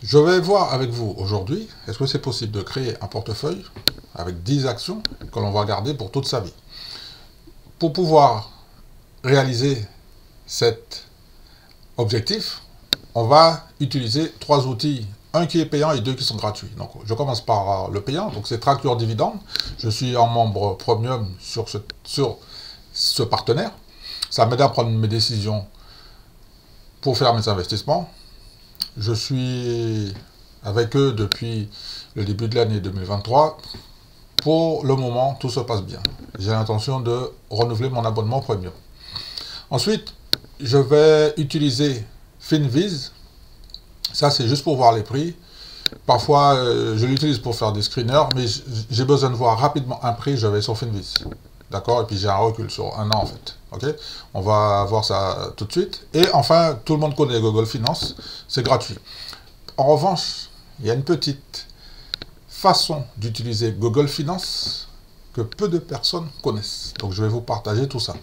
Je vais voir avec vous aujourd'hui, est-ce que c'est possible de créer un portefeuille avec 10 actions que l'on va garder pour toute sa vie. Pour pouvoir réaliser cet objectif, on va utiliser 3 outils, un qui est payant et 2 qui sont gratuits. Donc, je commence par le payant, donc c'est Track Your Dividend. Je suis en membre premium sur ce partenaire. Ça m'aide à prendre mes décisions pour faire mes investissements. Je suis avec eux depuis le début de l'année 2023. Pour le moment, tout se passe bien. J'ai l'intention de renouveler mon abonnement premium. Ensuite, je vais utiliser Finviz. Ça, c'est juste pour voir les prix. Parfois, je l'utilise pour faire des screeners, mais j'ai besoin de voir rapidement un prix, je vais sur Finviz. D'accord? Et puis j'ai un recul sur un an en fait. Ok? On va voir ça tout de suite. Et enfin, tout le monde connaît Google Finance, c'est gratuit. En revanche, il y a une petite façon d'utiliser Google Finance que peu de personnes connaissent. Donc je vais vous partager tout ça.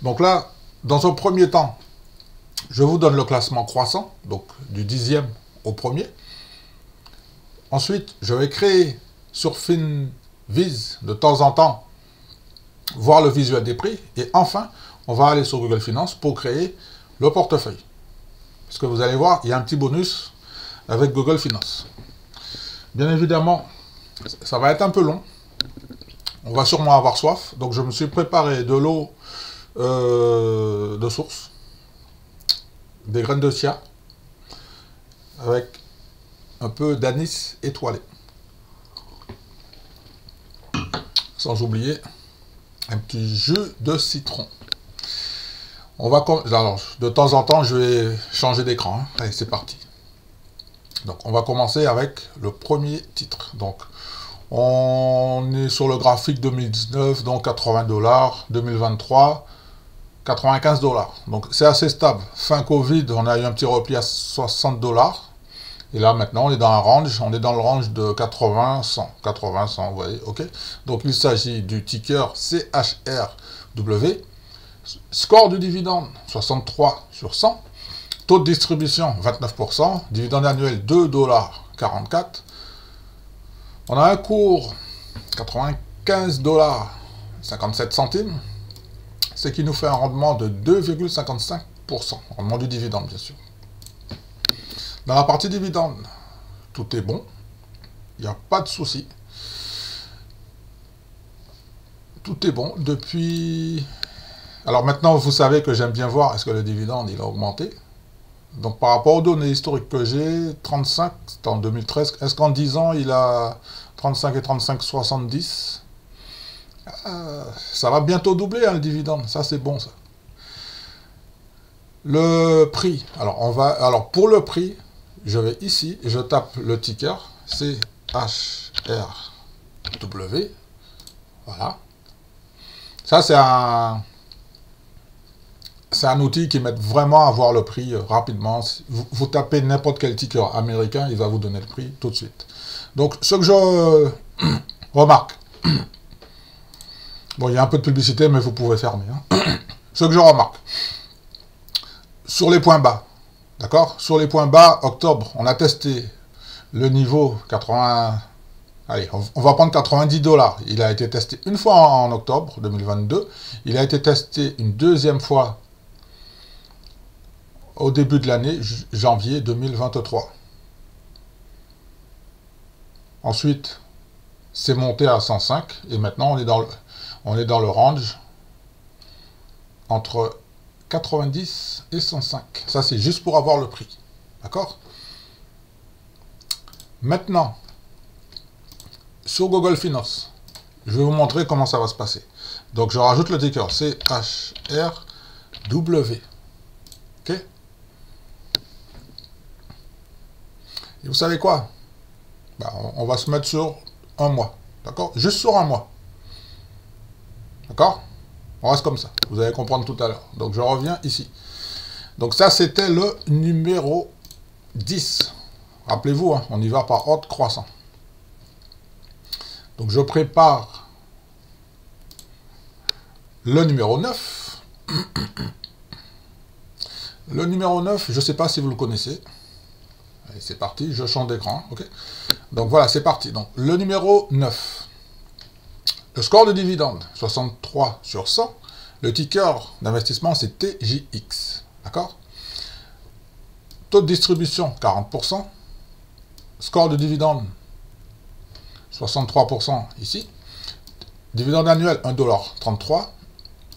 Donc là, dans un premier temps, je vous donne le classement croissant, donc du 10e au premier. Ensuite, je vais créer sur Finviz de temps en temps, voir le visuel des prix. Et enfin, on va aller sur Google Finance pour créer le portefeuille. Parce que vous allez voir, il y a un petit bonus avec Google Finance. Bien évidemment, ça va être un peu long. On va sûrement avoir soif. Donc je me suis préparé de l'eau de source, des graines de chia, avec un peu d'anis étoilé. Sans oublier un petit jus de citron. On va alors, de temps en temps, je vais changer d'écran. Hein. Allez, c'est parti. Donc, on va commencer avec le premier titre. Donc, on est sur le graphique 2019, donc 80 $, 2023, 95 $. Donc, c'est assez stable. Fin Covid, on a eu un petit repli à 60 $. Et là, maintenant, on est dans un range, on est dans le range de 80-100. 80-100, vous voyez, ok? Donc, il s'agit du ticker CHRW. Score du dividende, 63 sur 100. Taux de distribution, 29%. Dividende annuel, 2,44 $. On a un cours, 95 $, 57 centimes. Ce qui nous fait un rendement de 2,55%. Rendement du dividende, bien sûr. Dans la partie dividende, tout est bon. Il n'y a pas de souci. Tout est bon depuis... Alors maintenant, vous savez que j'aime bien voir est-ce que le dividende il a augmenté. Donc par rapport aux données historiques que j'ai, 35, c'était en 2013. Est-ce qu'en 10 ans, il a 35 et 35, 70 ça va bientôt doubler, hein, le dividende. Ça, c'est bon, ça. Le prix. Alors pour le prix, je vais ici, je tape le ticker, CHRW. Voilà. Ça, c'est un outil qui m'aide vraiment à voir le prix rapidement. Vous tapez n'importe quel ticker américain, il va vous donner le prix tout de suite. Donc, ce que je remarque, bon, il y a un peu de publicité, mais vous pouvez fermer. Hein. Ce que je remarque, sur les points bas, d'accord? Sur les points bas, octobre, on a testé le niveau 80... Allez, on va prendre 90 $. Il a été testé une fois en octobre 2022. Il a été testé une deuxième fois au début de l'année, janvier 2023. Ensuite, c'est monté à 105 et maintenant on est dans le range entre 90 et 105. Ça, c'est juste pour avoir le prix. D'accord? Maintenant, sur Google Finance, je vais vous montrer comment ça va se passer. Donc, je rajoute le ticker CHRW. OK? Et vous savez quoi? Ben, on va se mettre sur un mois. D'accord? Juste sur un mois. D'accord? On reste comme ça. Vous allez comprendre tout à l'heure. Donc, je reviens ici. Donc, ça, c'était le numéro 10. Rappelez-vous, hein, on y va par ordre croissant. Donc, je prépare le numéro 9. Le numéro 9, je ne sais pas si vous le connaissez. c'est parti, je change d'écran, ok. Donc voilà, c'est parti. Donc le numéro 9. Le score de dividende, 63 sur 100. Le ticker d'investissement, c'est TJX. D'accord? Taux de distribution, 40%. Score de dividende, 63% ici. Dividende annuel, 1,33 $.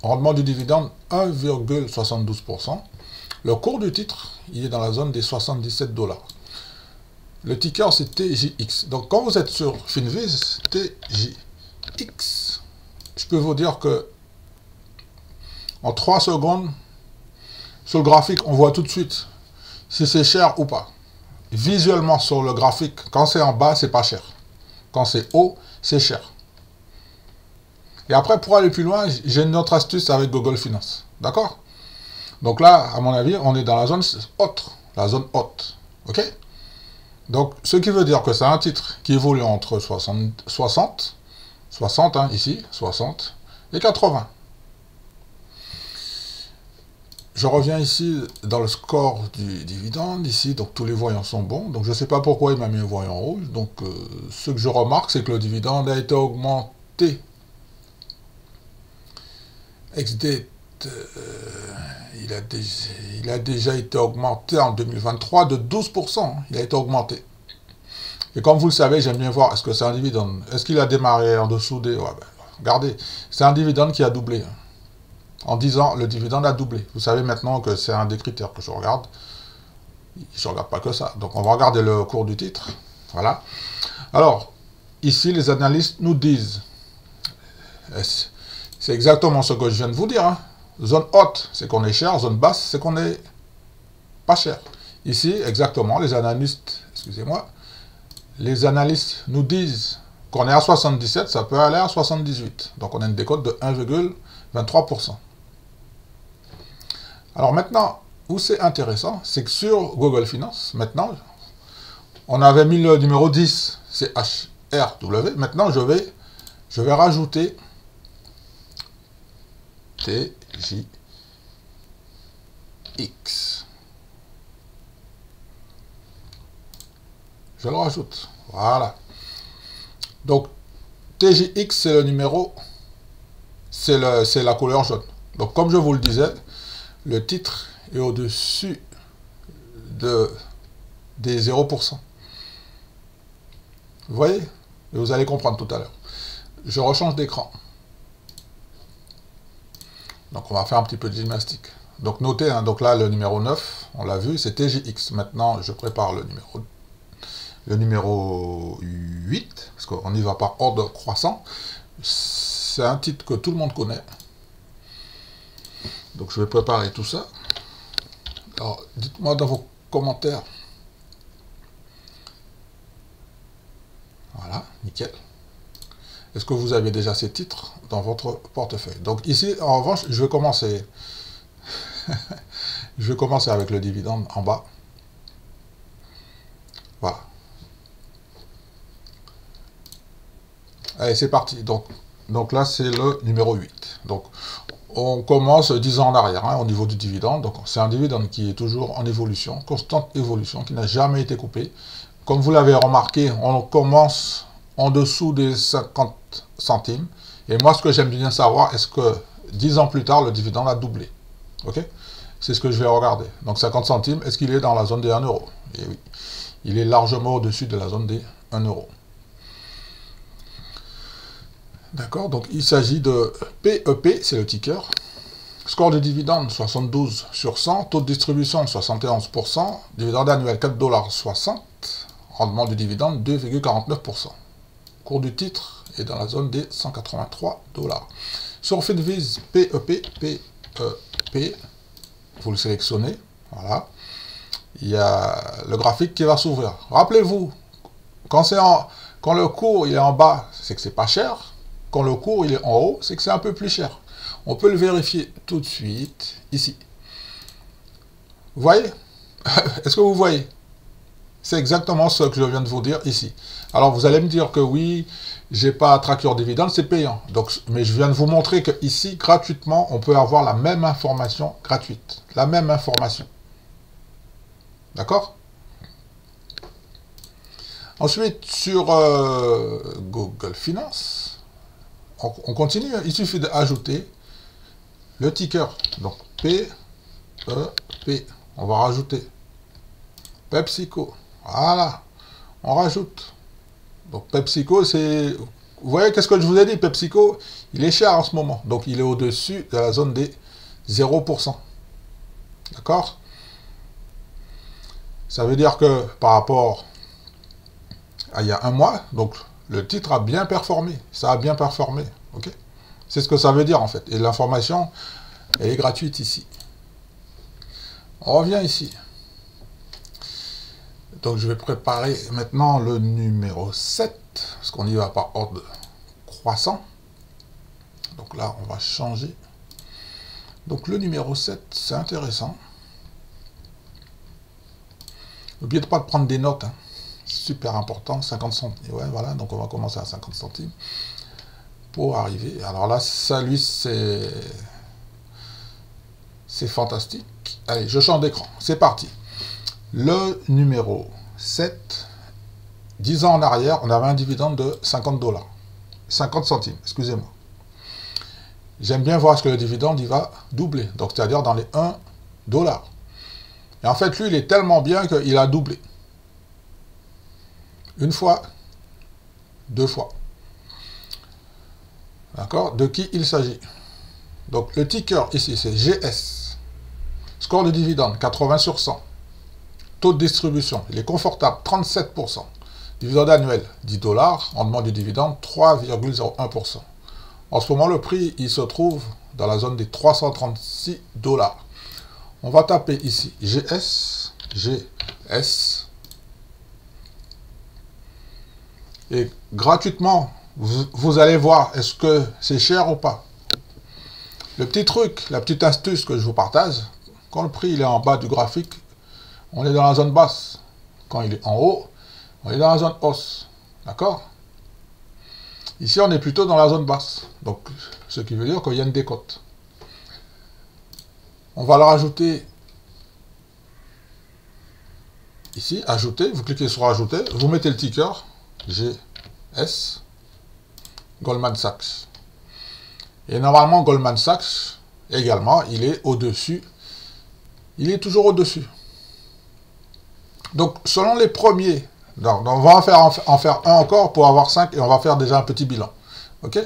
Rendement du dividende, 1,72%. Le cours du titre, il est dans la zone des 77 $. Le ticker, c'est TJX. Donc, quand vous êtes sur Finviz, TJX, je peux vous dire que en 3 secondes, sur le graphique, on voit tout de suite si c'est cher ou pas. Visuellement, sur le graphique, quand c'est en bas, c'est pas cher. Quand c'est haut, c'est cher. Et après, pour aller plus loin, j'ai une autre astuce avec Google Finance. D'accord? Donc là, à mon avis, on est dans la zone haute. La zone haute. OK? Donc, ce qui veut dire que c'est un titre qui évolue entre 60 hein, ici, 60, et 80. Je reviens ici dans le score du dividende, ici, donc tous les voyants sont bons. Donc je ne sais pas pourquoi il m'a mis un voyant rouge. Donc ce que je remarque, c'est que le dividende a été augmenté. Ex-date, il a déjà été augmenté en 2023 de 12%. Il a été augmenté. Et comme vous le savez, j'aime bien voir, est-ce que c'est un dividende? Est-ce qu'il a démarré en dessous des... Ouais, ben, regardez, c'est un dividende qui a doublé. En 10 ans, le dividende a doublé. Vous savez maintenant que c'est un des critères que je regarde. Je ne regarde pas que ça. Donc, on va regarder le cours du titre. Voilà. Alors, ici, les analystes nous disent, c'est exactement ce que je viens de vous dire. Hein. Zone haute, c'est qu'on est cher. Zone basse, c'est qu'on est pas cher. Ici, exactement, les analystes, excusez-moi, les analystes nous disent qu'on est à 77, ça peut aller à 78. Donc, on a une décote de 1,23%. Alors maintenant, où c'est intéressant, c'est que sur Google Finance, maintenant, on avait mis le numéro 10, c'est HRW. Maintenant, je vais rajouter TJX. Je le rajoute. Voilà. Donc, TJX, c'est le numéro, c'est la couleur jaune. Donc, comme je vous le disais, le titre est au-dessus des 0%. Vous voyez? Et vous allez comprendre tout à l'heure. Je rechange d'écran. Donc, on va faire un petit peu de gymnastique. Donc, notez, hein, donc là, le numéro 9, on l'a vu, c'est TJX. Maintenant, je prépare le numéro 8, parce qu'on y va par ordre croissant. C'est un titre que tout le monde connaît. Donc, je vais préparer tout ça. Alors, dites-moi dans vos commentaires. Voilà, nickel. Est-ce que vous avez déjà ces titres dans votre portefeuille? Donc, ici, en revanche, je vais commencer. Je vais commencer avec le dividende en bas. Voilà. Allez, c'est parti. Donc là, c'est le numéro 8. Donc, on commence 10 ans en arrière, hein, au niveau du dividende. Donc, c'est un dividende qui est toujours en évolution, constante évolution, qui n'a jamais été coupé. Comme vous l'avez remarqué, on commence en dessous des 50 centimes. Et moi, ce que j'aime bien savoir, est-ce que 10 ans plus tard, le dividende a doublé? Ok? C'est ce que je vais regarder. Donc, 50 centimes, est-ce qu'il est dans la zone des 1 euro? Et oui, il est largement au-dessus de la zone des 1 euro. D'accord, donc il s'agit de PEP, c'est le ticker. Score de dividende, 72 sur 100. Taux de distribution, 71%. Dividende annuel, 4,60 $. Rendement du dividende, 2,49%. Cours du titre est dans la zone des 183 $. Sur Finviz, PEP, vous le sélectionnez. Voilà. Il y a le graphique qui va s'ouvrir. Rappelez-vous, quand le cours il est en bas, c'est que c'est pas cher. Quand le cours il est en haut, c'est que c'est un peu plus cher. On peut le vérifier tout de suite, ici. Vous voyez? Est-ce que vous voyez? C'est exactement ce que je viens de vous dire ici. Alors, vous allez me dire que oui, j'ai pas tracker dividende, c'est payant. Donc, mais je viens de vous montrer que ici, gratuitement, on peut avoir la même information gratuite. La même information. D'accord? Ensuite, sur Google Finance, on continue. Il suffit d'ajouter le ticker. Donc, PEP. On va rajouter PepsiCo. Voilà. On rajoute. Donc, PepsiCo, c'est... Vous voyez, qu'est-ce que je vous ai dit? PepsiCo, il est cher en ce moment. Donc, il est au-dessus de la zone des 0%. D'accord? Ça veut dire que par rapport à il y a un mois, donc le titre a bien performé. Ça a bien performé. Ok? C'est ce que ça veut dire en fait. Et l'information, elle est gratuite ici. On revient ici. Donc je vais préparer maintenant le numéro 7, parce qu'on y va par ordre croissant. Donc là, on va changer. Donc le numéro 7, c'est intéressant. N'oubliez pas de prendre des notes. Hein. Super important, 50 centimes. Ouais, voilà, donc on va commencer à 50 centimes. Pour arriver. Alors là, ça, lui, c'est fantastique. Allez, je change d'écran. C'est parti. Le numéro 7, 10 ans en arrière, on avait un dividende de 50 $. 50 centimes, excusez-moi. J'aime bien voir ce que le dividende, il va doubler. Donc, c'est-à-dire dans les 1 $. Et en fait, lui, il est tellement bien qu'il a doublé. Une fois, deux fois. D'accord? De qui il s'agit? Donc, le ticker ici, c'est GS. Score de dividende, 80 sur 100. Taux de distribution, il est confortable, 37%. Dividende annuel, 10 $. Rendement du dividende, 3,01%. En ce moment, le prix, il se trouve dans la zone des 336 $. On va taper ici GS. Et gratuitement, vous allez voir, est-ce que c'est cher ou pas. Le petit truc, la petite astuce que je vous partage, quand le prix il est en bas du graphique, on est dans la zone basse. Quand il est en haut, on est dans la zone hausse. D'accord? Ici, on est plutôt dans la zone basse. Donc, ce qui veut dire qu'il y a une décote. On va le rajouter ici, ajouter. Vous cliquez sur ajouter. Vous mettez le ticker GS Goldman Sachs. Et normalement, Goldman Sachs, également, il est au-dessus. Il est toujours au-dessus. Donc, selon les premiers, donc on va en faire un encore pour avoir 5 et on va faire déjà un petit bilan. Ok?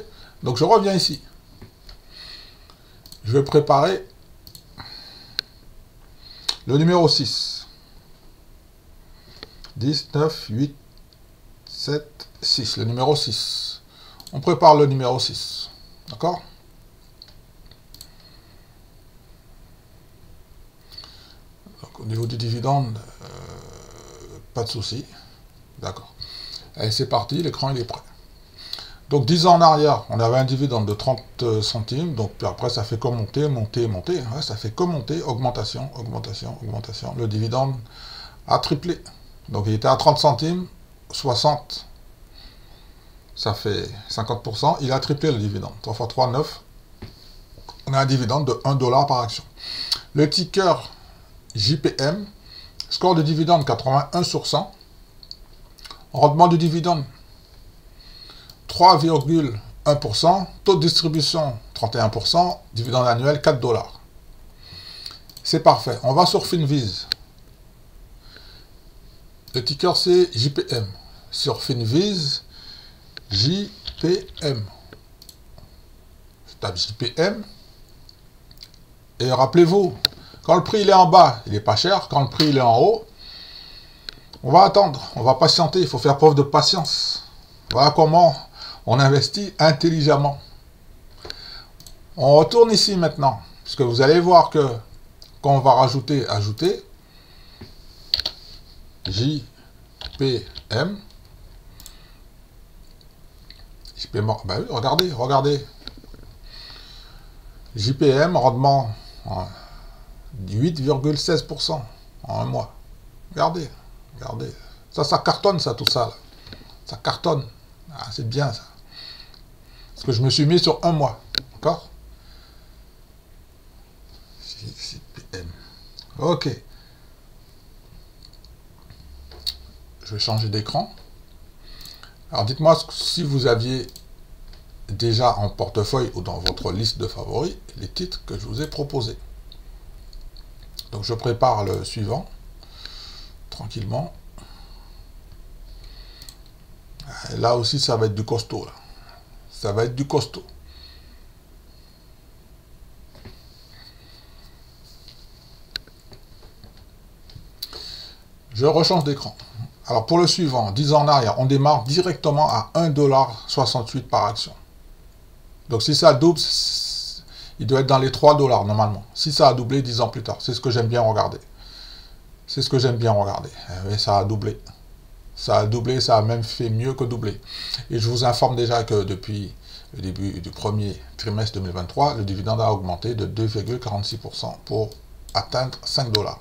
Donc, je reviens ici. Je vais préparer le numéro 6. 10, 9, 8, 7, 6. Le numéro 6. On prépare le numéro 6. D'accord? Donc, au niveau du dividende, pas de souci. D'accord. Allez, c'est parti. L'écran, il est prêt. Donc, 10 ans en arrière, on avait un dividende de 30 centimes. Donc, puis après, ça fait que monter, monter, monter. Ouais, ça fait que monter. Augmentation, augmentation, augmentation. Le dividende a triplé. Donc, il était à 30 centimes. 60. Ça fait 50%. Il a triplé le dividende. 3 x 3, 9. On a un dividende de 1 $ par action. Le ticker JPM. Score de dividende 81 sur 100. Rendement du dividende 3,1%. Taux de distribution 31%. Dividende annuel 4 $. C'est parfait. On va sur Finviz. Le ticker c'est JPM. Sur Finviz, JPM. Je tape JPM. Et rappelez-vous, quand le prix il est en bas, il n'est pas cher. Quand le prix il est en haut, on va attendre, on va patienter. Il faut faire preuve de patience. Voilà comment on investit intelligemment. On retourne ici maintenant, puisque vous allez voir que quand on va rajouter, ajouter, JPM, bah oui, regardez, regardez. JPM, rendement 8,16% en un mois. Regardez, regardez. Ça cartonne, ça, tout ça. Là. Ça cartonne. Ah, c'est bien, ça. Parce que je me suis mis sur un mois. D'accord? JPM. Ok. Je vais changer d'écran. Alors dites-moi si vous aviez déjà en portefeuille ou dans votre liste de favoris les titres que je vous ai proposés. Donc je prépare le suivant, tranquillement. Là aussi, ça va être du costaud. Là. Ça va être du costaud. Je rechange d'écran. Alors pour le suivant, 10 ans en arrière, on démarre directement à 1,68$ par action. Donc si ça double, il doit être dans les 3$ normalement. Si ça a doublé 10 ans plus tard, c'est ce que j'aime bien regarder. C'est ce que j'aime bien regarder. Et ça a doublé. Ça a doublé, ça a même fait mieux que doubler. Et je vous informe déjà que depuis le début du premier trimestre 2023, le dividende a augmenté de 2,46% pour atteindre 5$.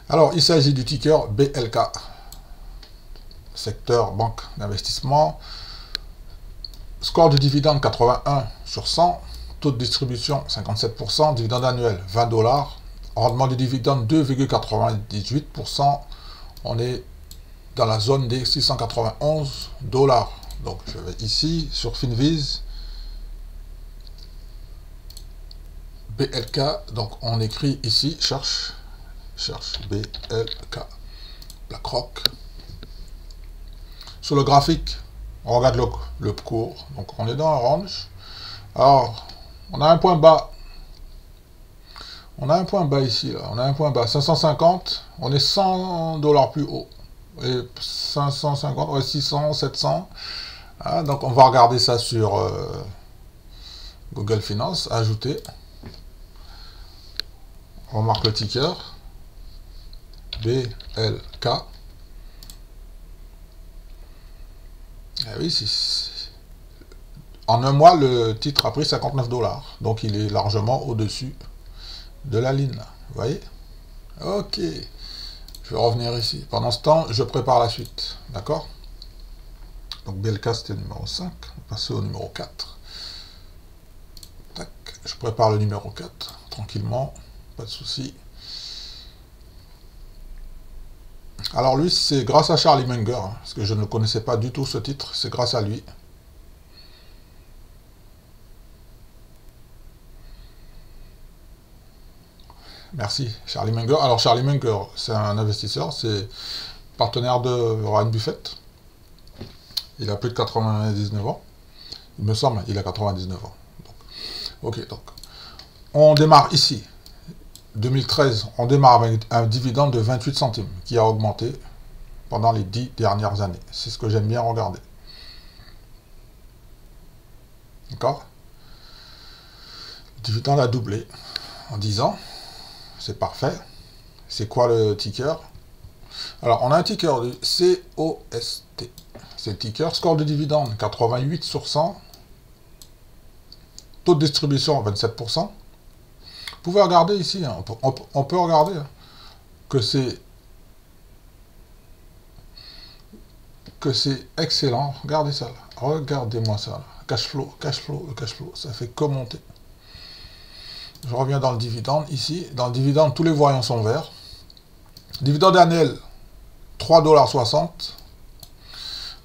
Alors, il s'agit du ticker BLK, secteur banque d'investissement. Score du dividende 81 sur 100, taux de distribution 57%, dividende annuel 20$, rendement du dividende 2,98%, on est dans la zone des 691$. Donc je vais ici sur Finviz, BLK, donc on écrit ici, cherche BLK, BlackRock. Sur le graphique, on regarde le cours, donc on est dans un range. Alors, on a un point bas. On a un point bas ici, là. On a un point bas, 550, on est 100$ plus haut. Et 550, ouais, 600, 700. Ah, donc on va regarder ça sur Google Finance, ajouter. On marque le ticker. BLK. Eh oui, en un mois, le titre a pris 59$. Donc il est largement au-dessus de la ligne. Vous voyez? Ok. Je vais revenir ici. Pendant ce temps, je prépare la suite. D'accord? Donc BLK, c'était le numéro 5. On va passer au numéro 4. Tac. Je prépare le numéro 4. Tranquillement. Pas de souci. Alors lui, c'est grâce à Charlie Munger, hein, parce que je ne connaissais pas du tout ce titre, c'est grâce à lui. Merci, Charlie Munger. Alors Charlie Munger, c'est un investisseur, c'est partenaire de Warren Buffett. Il a plus de 99 ans. Il me semble, il a 99 ans. Donc, ok, donc on démarre ici. 2013, on démarre avec un dividende de 28 centimes qui a augmenté pendant les 10 dernières années. C'est ce que j'aime bien regarder. D'accord? Le dividende a doublé en 10 ans. C'est parfait. C'est quoi le ticker? Alors, on a un ticker du COST. C'est le ticker. Score de dividende 88 sur 100. Taux de distribution 27%. Vous pouvez regarder ici, hein, on peut regarder hein, que c'est excellent. Regardez ça là. Regardez-moi ça là. Cash flow, ça fait que monter. Je reviens dans le dividende ici. Dans le dividende, tous les voyants sont verts. Dividende annuel 3,60$.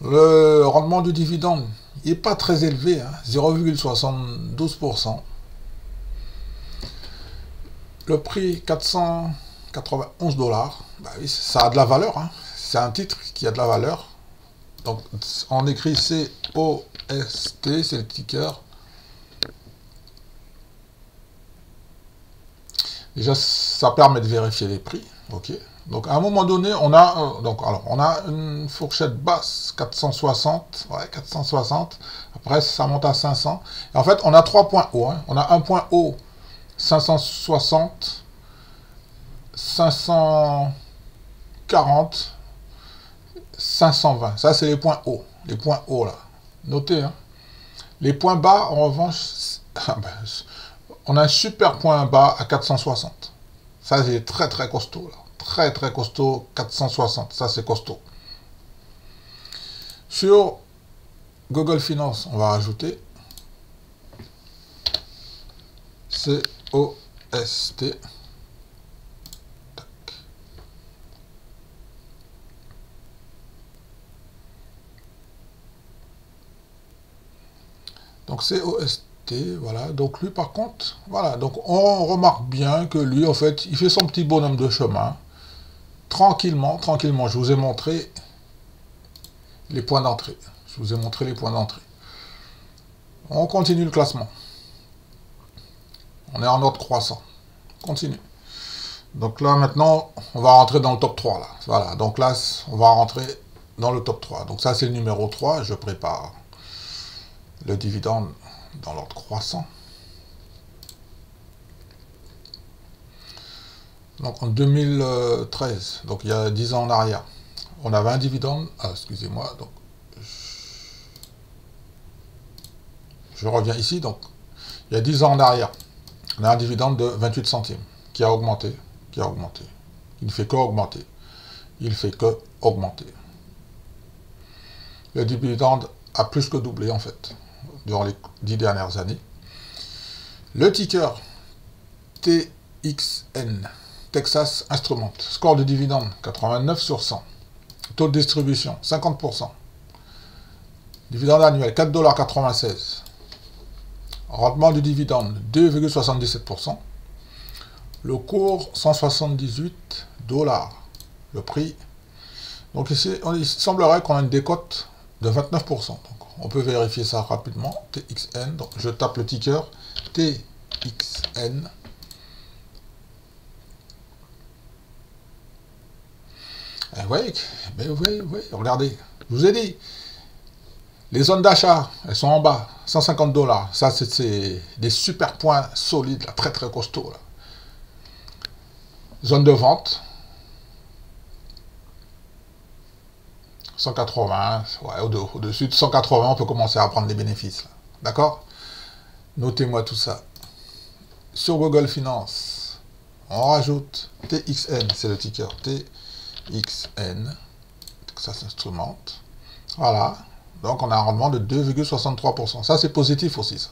Le rendement du dividende, il n'est pas très élevé, hein, 0,72%. Le prix 491$. Bah oui, ça a de la valeur. Hein. C'est un titre qui a de la valeur. Donc on écrit COST, c'est le ticker. Déjà, ça permet de vérifier les prix. Ok. Donc à un moment donné, on a on a une fourchette basse 460, ouais 460. Après ça monte à 500. Et en fait, on a 3 points hauts. Hein. On a un point haut 560, 540, 520. Ça c'est les points hauts. Les points hauts là. Notez. Hein. Les points bas, en revanche, on a un super point bas à 460. Ça c'est très très costaud là. Très très costaud, 460, ça c'est costaud. Sur Google Finance, on va rajouter COST. Donc COST, voilà. Donc lui par contre, voilà. Donc on remarque bien que lui, en fait, il fait son petit bonhomme de chemin. Tranquillement, tranquillement. Je vous ai montré les points d'entrée. Je vous ai montré les points d'entrée. On continue le classement. On est en ordre croissant. Continue. Donc là, maintenant, on va rentrer dans le top 3. Là. Voilà. Donc là, on va rentrer dans le top 3. Donc ça, c'est le numéro 3. Je prépare le dividende dans l'ordre croissant. Donc en 2013, donc il y a 10 ans en arrière, on avait un dividende. Ah, excusez-moi. Donc je reviens ici. Donc il y a 10 ans en arrière, on a un dividende de 28 centimes qui a augmenté, Il ne fait que augmenter. Il fait que augmenter. Le dividende a plus que doublé en fait durant les 10 dernières années. Le ticker TXN, Texas Instruments, score de dividende 89 sur 100. Taux de distribution 50%. Dividende annuel 4,96 $. Rendement du dividende 2,77%. Le cours 178 $. Le prix. Donc ici, il semblerait qu'on a une décote de 29%. Donc on peut vérifier ça rapidement. TXN. Donc je tape le ticker TXN. Et vous voyez, regardez, je vous ai dit, les zones d'achat, elles sont en bas, 150 $. Ça, c'est des super points solides, là, très très costauds. Là. Zone de vente, 180, ouais, au-dessus de 180, on peut commencer à prendre des bénéfices. D'accord? Notez-moi tout ça. Sur Google Finance, on rajoute TXN, c'est le ticker TXN, Texas Instruments. Voilà. Donc on a un rendement de 2,63%. Ça c'est positif aussi.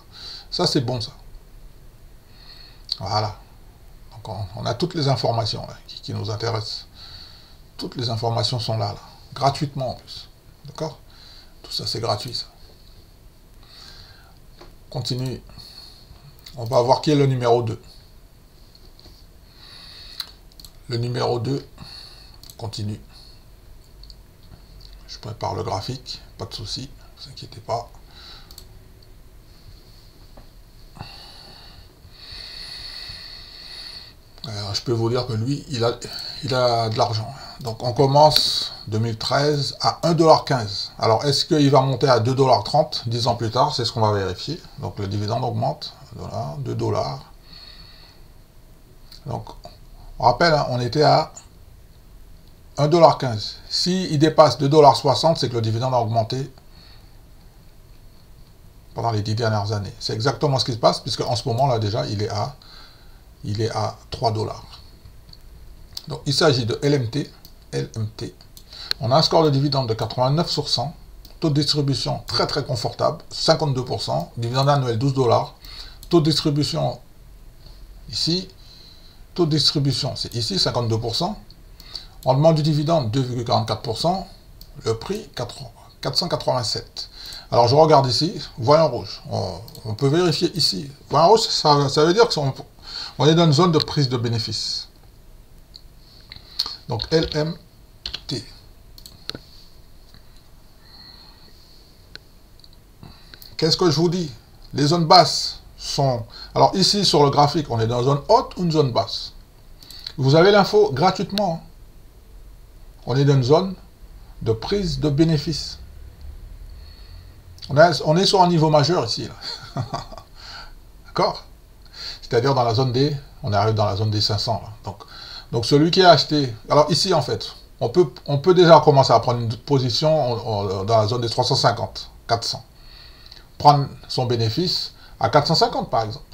Ça c'est bon ça. Voilà. Donc on a toutes les informations là, qui nous intéressent. Toutes les informations sont là. Gratuitement en plus. D'accord? Tout ça c'est gratuit ça. Continue. On va voir qui est le numéro 2. Le numéro 2 continue. Je prépare le graphique, pas de souci, ne vous inquiétez pas. Alors, je peux vous dire que lui, il a de l'argent. Donc on commence 2013 à 1,15 $. Alors est-ce qu'il va monter à 2,30 $, 10 ans plus tard? C'est ce qu'on va vérifier. Donc le dividende augmente, 2 $. Donc on rappelle, hein, on était à 1,15 $. S'il dépasse 2,60 $, c'est que le dividende a augmenté pendant les 10 dernières années. C'est exactement ce qui se passe, puisque en ce moment là déjà, il est à 3 $. Donc il s'agit de LMT. On a un score de dividende de 89 sur 100. Taux de distribution très très confortable, 52%. Dividende annuel 12 $. Taux de distribution ici. Taux de distribution, c'est ici, 52%. Rendement du dividende, 2,44%. Le prix, 487. Alors, je regarde ici, voyant rouge. On peut vérifier ici. Voyant rouge, ça veut dire qu'on est dans une zone de prise de bénéfice. Donc, LMT. Qu'est-ce que je vous dis? Les zones basses sont... Alors, ici, sur le graphique, on est dans une zone haute ou une zone basse? Vous avez l'info gratuitement. On est dans une zone de prise de bénéfice. On est sur un niveau majeur ici. D'accord? C'est-à-dire dans la zone des... On arrive dans la zone des 500. Là. Donc celui qui a acheté... Alors ici, en fait, on peut déjà commencer à prendre une position dans la zone des 350, 400. Prendre son bénéfice à 450, par exemple.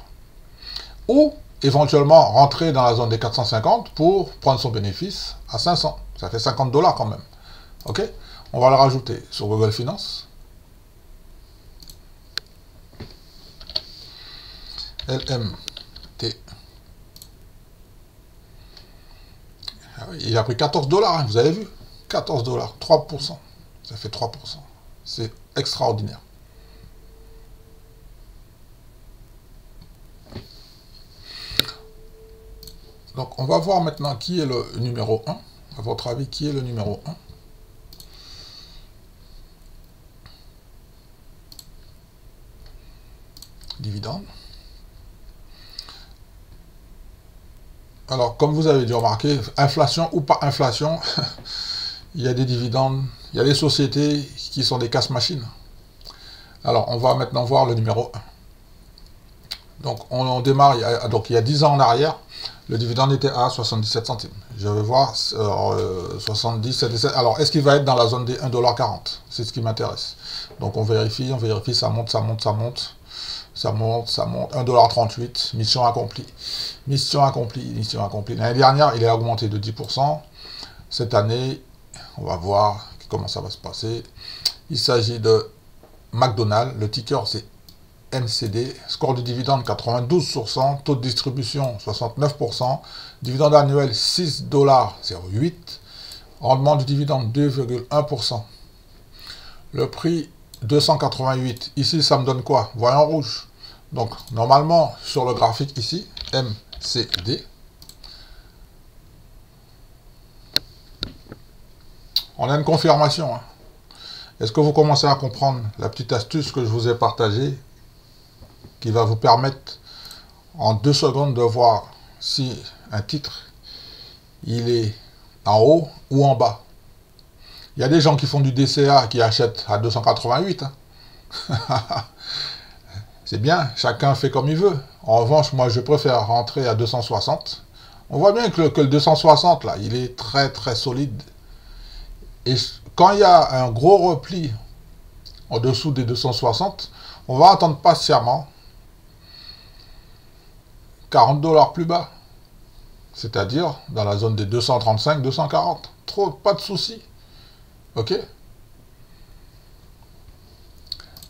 Ou, éventuellement, rentrer dans la zone des 450 pour prendre son bénéfice à 500. Ça fait 50 $ quand même. Ok? On va le rajouter sur Google Finance. LMT. Ah oui, il a pris 14 $, hein, vous avez vu? 14 $, 3%. Ça fait 3%. C'est extraordinaire. Donc on va voir maintenant qui est le numéro 1. À votre avis, qui est le numéro 1? Dividende. Alors, comme vous avez dû remarquer, inflation ou pas inflation, il y a des dividendes, il y a des sociétés qui sont des casse-machines. Alors, on va maintenant voir le numéro 1. Donc, on démarre, il y a 10 ans en arrière, le dividende était à 77 centimes. Je vais voir 70, 77. Alors, est-ce qu'il va être dans la zone des 1,40 $? C'est ce qui m'intéresse. Donc, on vérifie, ça monte, ça monte, ça monte. Ça monte, 1,38 $, mission accomplie. Mission accomplie, mission accomplie. L'année dernière, il a augmenté de 10%. Cette année, on va voir comment ça va se passer. Il s'agit de McDonald's. Le ticker, c'est MCD. Score du dividende, 92 sur 100. Taux de distribution, 69%. Dividende annuel, 6,08 $. Rendement du dividende, 2,1%. Le prix, 288. Ici, ça me donne quoi? Voyant rouge. Donc, normalement, sur le graphique ici, MCD, on a une confirmation. Hein. Est-ce que vous commencez à comprendre la petite astuce que je vous ai partagée qui va vous permettre en 2 secondes de voir si un titre, il est en haut ou en bas? Il y a des gens qui font du DCA qui achètent à 288. Hein. C'est bien, chacun fait comme il veut. En revanche, moi, je préfère rentrer à 260. On voit bien que le 260, là, il est très, très solide. Et quand il y a un gros repli en dessous des 260, on va attendre patiemment 40 $ plus bas. C'est-à-dire dans la zone des 235, 240. Trop, pas de soucis. OK?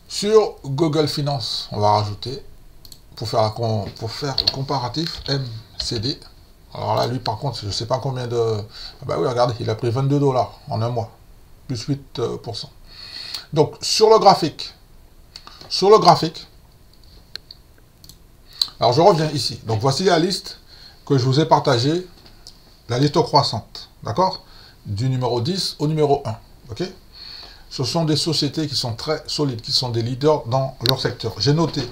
Sur Google Finance, on va rajouter, pour faire le comparatif, MCD. Alors là, lui, par contre, je ne sais pas combien de... Ah bah oui, regardez, il a pris 22 $ en un mois, plus 8%. Donc, sur le graphique, alors je reviens ici. Donc, voici la liste que je vous ai partagée, la liste croissante, d'accord? Du numéro 10 au numéro 1, ok? Ce sont des sociétés qui sont très solides, qui sont des leaders dans leur secteur. J'ai noté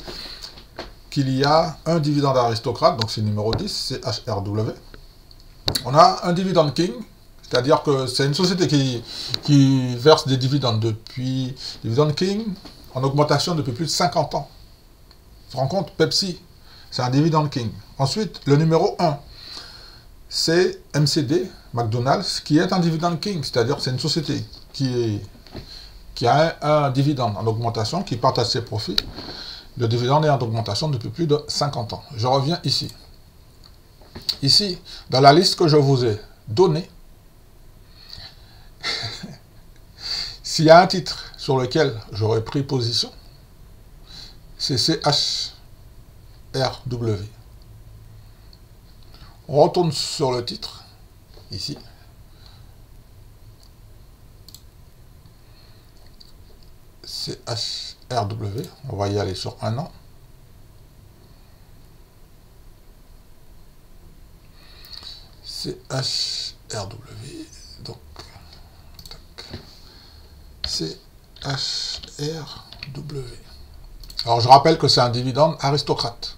qu'il y a un dividende aristocrate, donc c'est le numéro 10, CHRW. On a un dividende king, c'est-à-dire que c'est une société qui verse des dividendes depuis... Dividende king en augmentation depuis plus de 50 ans. Tu te rends compte? Pepsi, c'est un dividende king. Ensuite, le numéro 1, c'est MCD, McDonald's, qui est un dividende king, c'est-à-dire que c'est une société qui a un dividende en augmentation, qui partage ses profits. Le dividende est en augmentation depuis plus de 50 ans. Je reviens ici. Ici, dans la liste que je vous ai donnée, s'il y a un titre sur lequel j'aurais pris position, c'est CHRW. On retourne sur le titre, ici. CHRW, on va y aller sur un an. CHRW, donc, CHRW. Alors je rappelle que c'est un dividende aristocrate.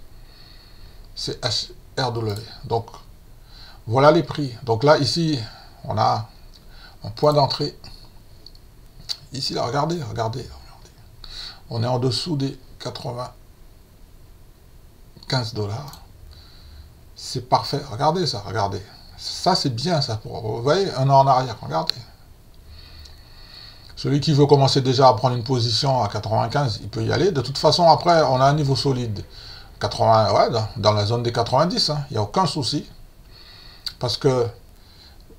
CHRW. Donc, voilà les prix. Donc là, ici, on a un point d'entrée. Ici, là, regardez. On est en dessous des 95 $. C'est parfait. Regardez ça, regardez. Ça, c'est bien, ça. Vous voyez, un an en arrière, regardez. Celui qui veut commencer déjà à prendre une position à 95, il peut y aller. De toute façon, après, on a un niveau solide. 80, ouais, dans la zone des 90, hein. Il n'y a aucun souci. Parce que,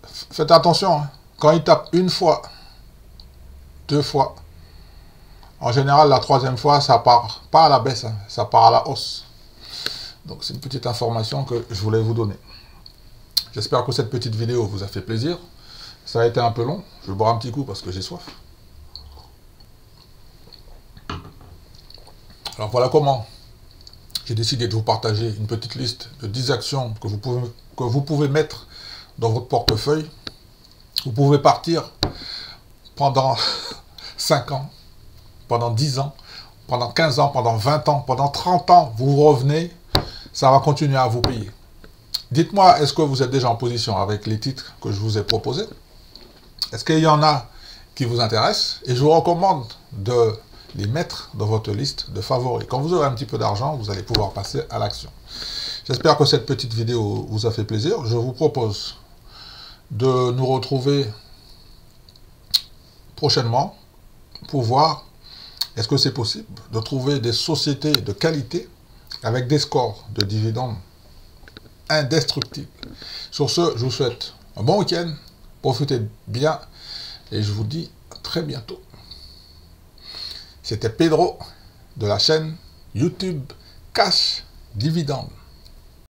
faites attention, hein. Quand il tape une fois, 2 fois, en général, la 3e fois, ça part pas à la baisse, hein, ça part à la hausse. Donc, c'est une petite information que je voulais vous donner. J'espère que cette petite vidéo vous a fait plaisir. Ça a été un peu long. Je vais boire un petit coup parce que j'ai soif. Alors, voilà comment j'ai décidé de vous partager une petite liste de 10 actions que vous pouvez que vous pouvez mettre dans votre portefeuille. Vous pouvez partir pendant 5 ans, pendant 10 ans, pendant 15 ans, pendant 20 ans, pendant 30 ans, vous revenez, ça va continuer à vous payer. Dites-moi, est-ce que vous êtes déjà en position avec les titres que je vous ai proposés? Est-ce qu'il y en a qui vous intéressent? Et je vous recommande de les mettre dans votre liste de favoris. Quand vous aurez un petit peu d'argent, vous allez pouvoir passer à l'action. J'espère que cette petite vidéo vous a fait plaisir. Je vous propose de nous retrouver prochainement pour voir est-ce que c'est possible de trouver des sociétés de qualité avec des scores de dividendes indestructibles. Sur ce, je vous souhaite un bon week-end, profitez bien et je vous dis à très bientôt. C'était Pedro de la chaîne YouTube Cash Dividende.